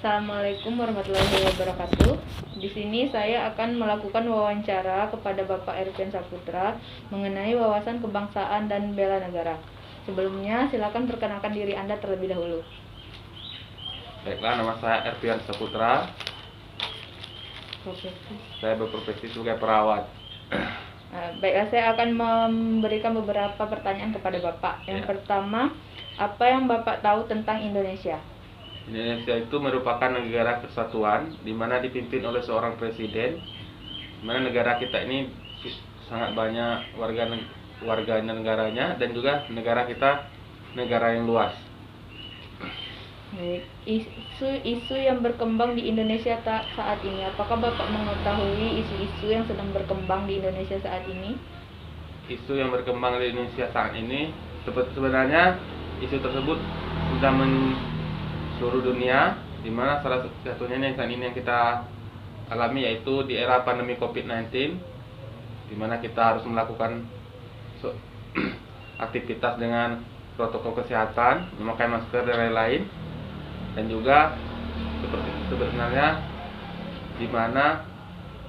Assalamualaikum warahmatullahi wabarakatuh. Di sini saya akan melakukan wawancara kepada Bapak Ervin Saputra mengenai wawasan kebangsaan dan bela negara. Sebelumnya, silakan perkenalkan diri Anda terlebih dahulu. Baiklah, nama saya Ervin Saputra. Profesi. Saya berprofesi sebagai perawat. Baiklah, saya akan memberikan beberapa pertanyaan kepada Bapak. Yang pertama, apa yang Bapak tahu tentang Indonesia? Indonesia itu merupakan negara kesatuan di mana dipimpin oleh seorang presiden, di mana negara kita ini sangat banyak warga negaranya, dan juga negara kita negara yang luas. Baik. Isu yang berkembang di Indonesia saat ini, apakah Bapak mengetahui isu-isu yang sedang berkembang di Indonesia saat ini? Isu yang berkembang di Indonesia saat ini, sebenarnya isu tersebut sudah seluruh dunia, di mana salah satunya yang saat ini yang kita alami yaitu di era pandemi COVID-19, di mana kita harus melakukan aktivitas dengan protokol kesehatan, memakai masker dan lain-lain, dan juga sebenarnya di mana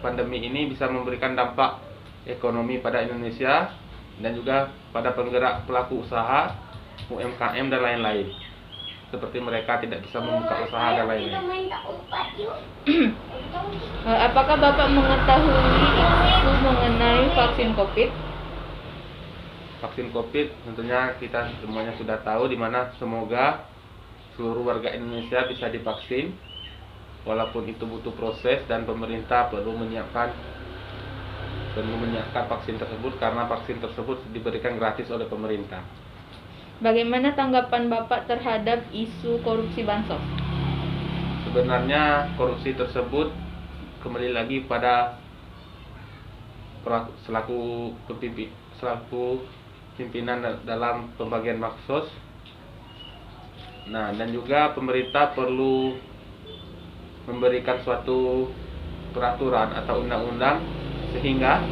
pandemi ini bisa memberikan dampak ekonomi pada Indonesia dan juga pada penggerak pelaku usaha, UMKM dan lain-lain. Seperti mereka tidak bisa membuka usaha dan lain-lain. Apakah Bapak mengetahui isu mengenai vaksin COVID? Vaksin COVID tentunya kita semuanya sudah tahu, di mana semoga seluruh warga Indonesia bisa divaksin, walaupun itu butuh proses dan pemerintah perlu menyiapkan vaksin tersebut, karena vaksin tersebut diberikan gratis oleh pemerintah. Bagaimana tanggapan Bapak terhadap isu korupsi bansos? Sebenarnya korupsi tersebut kembali lagi pada selaku pimpinan dalam pembagian bansos. Nah, dan juga pemerintah perlu memberikan suatu peraturan atau undang-undang sehingga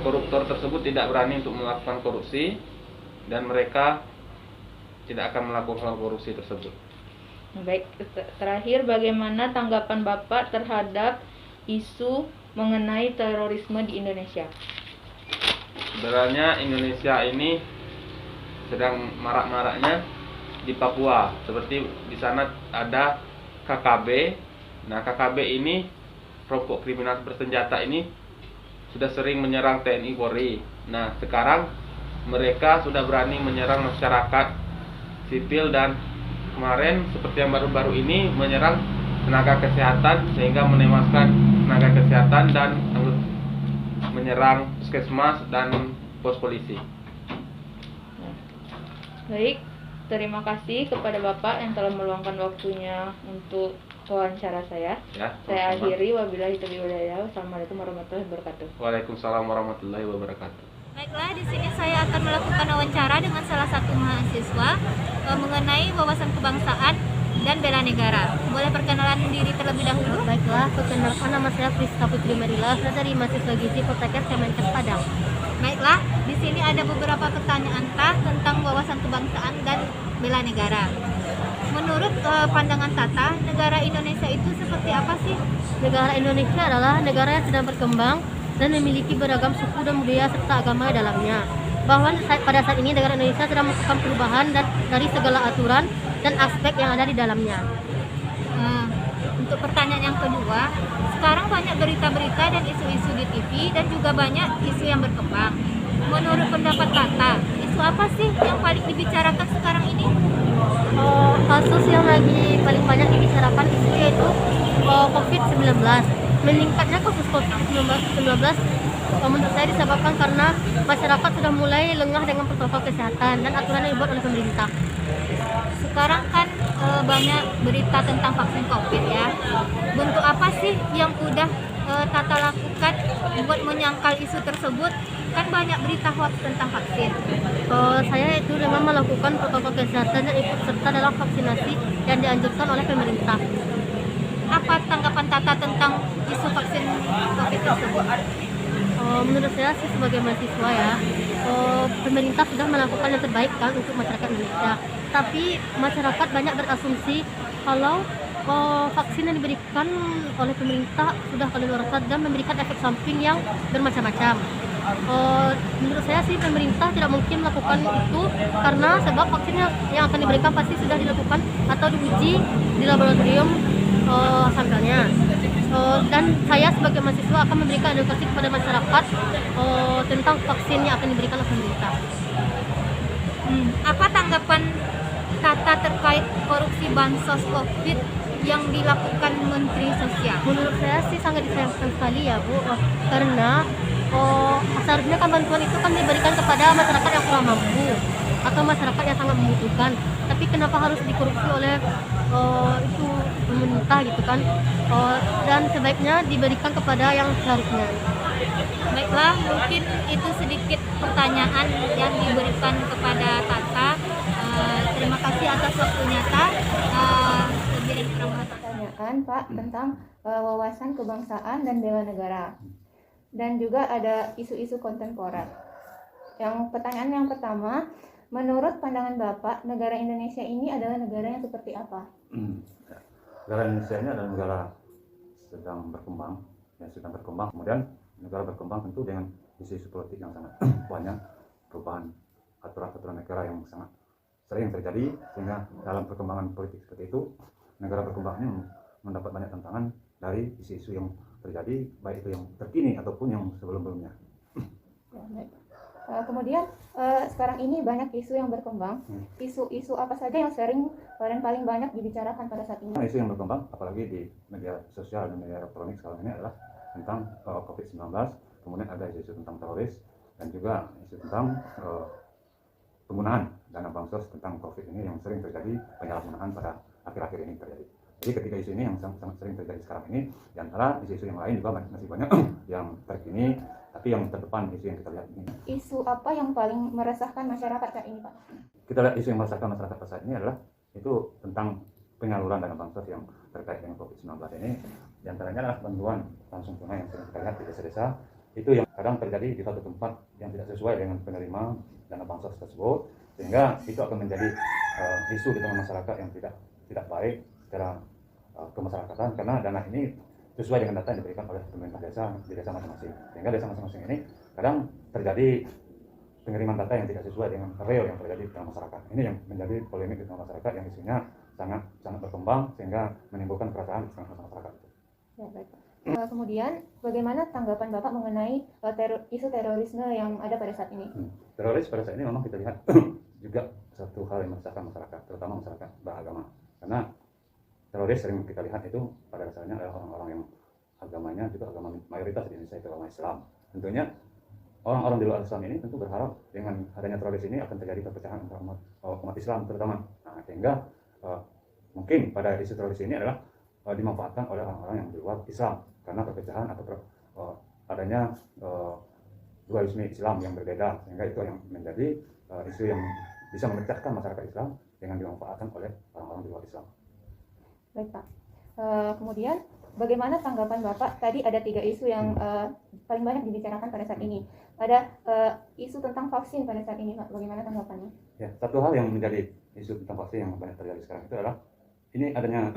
koruptor tersebut tidak berani untuk melakukan korupsi, dan mereka tidak akan melakukan korupsi tersebut. Baik, terakhir, bagaimana tanggapan Bapak terhadap isu mengenai terorisme di Indonesia? Sebenarnya Indonesia ini sedang marak-maraknya di Papua, seperti di sana ada KKB. Nah, KKB ini, kelompok kriminal bersenjata ini, sudah sering menyerang TNI Polri. Nah, sekarang mereka sudah berani menyerang masyarakat sipil, dan kemarin seperti yang baru-baru ini menyerang tenaga kesehatan sehingga menewaskan tenaga kesehatan dan menyerang puskesmas dan pos polisi. Baik, terima kasih kepada Bapak yang telah meluangkan waktunya untuk wawancara saya. Saya akhiri, wabillahi taufiq wal hidayah. Wassalamualaikum warahmatullahi wabarakatuh. Waalaikumsalam warahmatullahi wabarakatuh. Baiklah, di sini saya akan melakukan wawancara dengan salah satu mahasiswa mengenai wawasan kebangsaan dan bela negara. Boleh perkenalan diri terlebih dahulu? Baiklah, perkenalkan, nama saya Priska Putri Marila, saya dari mahasiswa Gizi Poltekkes Kemenkes Padang. Baiklah, di sini ada beberapa pertanyaan tentang wawasan kebangsaan dan bela negara. Menurut pandangan Tata, negara Indonesia itu seperti apa sih? Negara Indonesia adalah negara yang sedang berkembang dan memiliki beragam suku dan budaya serta agama di dalamnya. Bahwa pada saat ini negara Indonesia sedang melakukan perubahan dari segala aturan dan aspek yang ada di dalamnya. Untuk pertanyaan yang kedua, sekarang banyak berita-berita dan isu-isu di TV dan juga banyak isu yang berkembang. Menurut pendapat Tata, isu apa sih yang paling dibicarakan sekarang ini? Kasus yang lagi paling banyak dibicarakan yaitu COVID-19. Meningkatnya kasus COVID-19 menurut saya disebabkan karena masyarakat sudah mulai lengah dengan protokol kesehatan dan aturan yang dibuat oleh pemerintah. Sekarang kan banyak berita tentang vaksin COVID ya. Bentuk apa sih yang udah Tata lakukan buat menyangkal isu tersebut? Kan banyak berita hoax tentang vaksin. Saya itu dengan melakukan protokol kesehatan dan ikut serta dalam vaksinasi yang dianjurkan oleh pemerintah. Apa tanggapan Tata tentang isu vaksin COVID tersebut? Menurut saya sih sebagai mahasiswa ya, pemerintah sudah melakukan yang terbaik kan untuk masyarakat Indonesia. Tapi masyarakat banyak berasumsi kalau vaksin yang diberikan oleh pemerintah sudah kadaluarsa dan memberikan efek samping yang bermacam-macam. Menurut saya sih pemerintah tidak mungkin melakukan itu karena sebab vaksin yang akan diberikan pasti sudah dilakukan atau diuji di laboratorium sampelnya. Dan saya sebagai mahasiswa akan memberikan edukasi kepada masyarakat tentang vaksin yang akan diberikan oleh pemerintah. Apa tanggapan Tata terkait korupsi bansos COVID yang dilakukan Menteri Sosial? Menurut saya sih sangat disayangkan sekali ya Bu, karena seharusnya kan bantuan itu kan diberikan kepada masyarakat yang kurang mampu atau masyarakat yang sangat membutuhkan, tapi kenapa harus dikorupsi oleh itu pemerintah gitu kan, dan sebaiknya diberikan kepada yang seharusnya. Baiklah, mungkin itu sedikit pertanyaan yang diberikan kepada Tata. Terima kasih atas waktunya, Tata. Lebih kurang Pertanyaan Pak tentang wawasan kebangsaan dan bela negara. Dan juga ada isu-isu kontemporer. Yang pertanyaan yang pertama, menurut pandangan Bapak, negara Indonesia ini adalah negara yang seperti apa? Negara Indonesia ini adalah negara sedang berkembang, Kemudian negara berkembang tentu dengan isu-isu politik yang sangat banyak, perubahan aturan-aturan negara yang sangat sering terjadi, sehingga dalam perkembangan politik seperti itu, negara berkembang ini mendapat banyak tantangan dari isu-isu yang terjadi, baik itu yang terkini ataupun yang sebelum-sebelumnya. Ya, baik. Kemudian sekarang ini banyak isu yang berkembang. Isu-isu apa saja yang sering dan paling banyak dibicarakan pada saat ini? Isu yang berkembang, apalagi di media sosial dan media elektronik sekarang ini adalah tentang COVID-19, kemudian ada isu tentang teroris, dan juga isu tentang penggunaan dana bansos tentang COVID ini yang sering terjadi, penyalahgunaan pada akhir-akhir ini terjadi. Jadi ketiga isu ini yang sangat sering terjadi sekarang ini, di antara isu-isu yang lain juga masih banyak yang terkini, tapi yang terdepan isu yang kita lihat ini. Isu apa yang paling meresahkan masyarakat saat ini, Pak? Kita lihat isu yang meresahkan masyarakat saat ini adalah itu tentang penyaluran dana bansos yang terkait dengan COVID-19 ini. Di antaranya adalah bantuan langsung tunai yang sering kita lihat di desa-desa, itu yang kadang terjadi di suatu tempat yang tidak sesuai dengan penerima dana bansos tersebut, sehingga itu akan menjadi isu di tengah masyarakat yang tidak baik secara kemasyarakatan, karena dana ini sesuai dengan data yang diberikan oleh pemerintah desa di desa masing-masing, sehingga desa masing-masing ini kadang terjadi pengiriman data yang tidak sesuai dengan real yang terjadi di tengah masyarakat. Ini yang menjadi polemik di tengah masyarakat yang isunya sangat berkembang sehingga menimbulkan keresahan di tengah masyarakat. Ya, baik. Kemudian, bagaimana tanggapan Bapak mengenai isu terorisme yang ada pada saat ini? Teroris pada saat ini memang kita lihat juga satu hal yang meresahkan masyarakat, terutama masyarakat beragama. Karena teroris sering kita lihat itu pada dasarnya adalah orang-orang yang agamanya juga agama mayoritas di Indonesia itu agama Islam. Tentunya orang-orang di luar Islam ini tentu berharap dengan adanya teroris ini akan terjadi perpecahan antara umat Islam terutama. Nah, sehingga mungkin pada isu teroris ini adalah dimanfaatkan oleh orang-orang yang di luar Islam karena perpecahan atau adanya dualisme Islam yang berbeda, sehingga itu yang menjadi isu yang bisa memecahkan masyarakat Islam dengan dimanfaatkan oleh orang-orang di luar Islam. Baik, Pak. Kemudian bagaimana tanggapan Bapak? Tadi ada 3 isu yang paling banyak dibicarakan pada saat ini. Ada isu tentang vaksin pada saat ini, Pak. Bagaimana tanggapannya? Ya, satu hal yang menjadi isu tentang vaksin yang banyak terjadi sekarang itu adalah ini adanya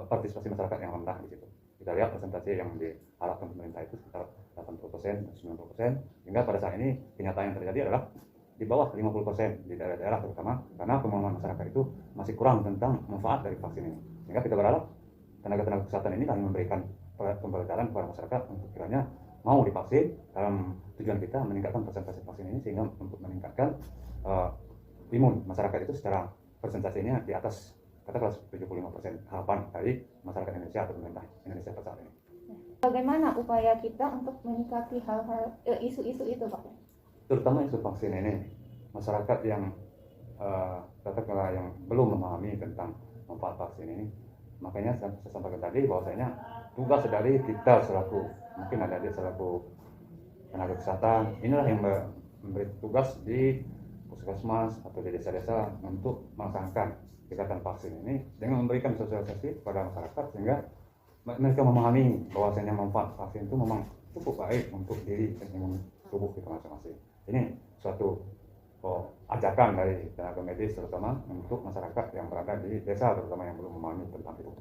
partisipasi masyarakat yang rendah di situ. Kita lihat presentasi yang diharapkan pemerintah itu sekitar 80%, 90%, hingga pada saat ini kenyataan yang terjadi adalah di bawah 50% di daerah-daerah terutama, karena pemahaman masyarakat itu masih kurang tentang manfaat dari vaksin ini. Sehingga kita berharap tenaga-tenaga kesehatan ini akan memberikan pembelajaran kepada masyarakat untuk kiranya mau divaksin dalam tujuan kita meningkatkan persentase vaksin ini, sehingga untuk meningkatkan imun masyarakat itu secara persentasenya di atas katakanlah 75% harapan dari masyarakat Indonesia atau pemerintah Indonesia pada saat ini. Bagaimana upaya kita untuk menyikapi hal-hal isu-isu itu, Pak? Terutama isu vaksin ini, masyarakat yang katakanlah yang belum memahami tentang manfaat vaksin ini, makanya saya sampaikan tadi bahwasanya tugas dari kita selaku mungkin ada dia selaku tenaga kesehatan, inilah yang memberi tugas di puskesmas atau di desa-desa untuk melaksanakan kegiatan vaksin ini dengan memberikan sosialisasi kepada masyarakat sehingga mereka memahami bahwasanya manfaat vaksin itu memang cukup baik untuk diri dan imun tubuh kita masing-masing. Ini suatu ajakan dari tenaga medis terutama untuk masyarakat yang berada di desa terutama yang belum memahami tentang itu.